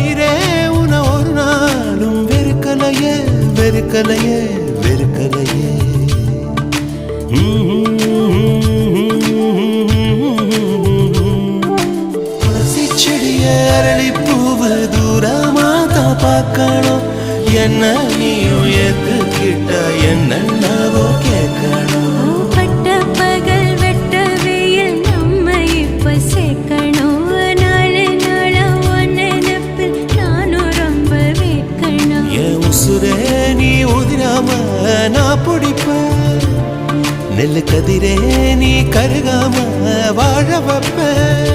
மயிரே உன ஒரு நாளும் வெறுக்கலையே வெறுக்கலையே வெறுக்கலையே. துளசி செடிய அரளி பூவு தூரமாதா பார்க்கணும். என்ன நீயும் ஏத்துக்கிட்ட என்னவோ கேட்கணும். நான் பிடிப்பேன் நெல்லு கதிரே நீ கருகாம வாழ வைப்பேன்.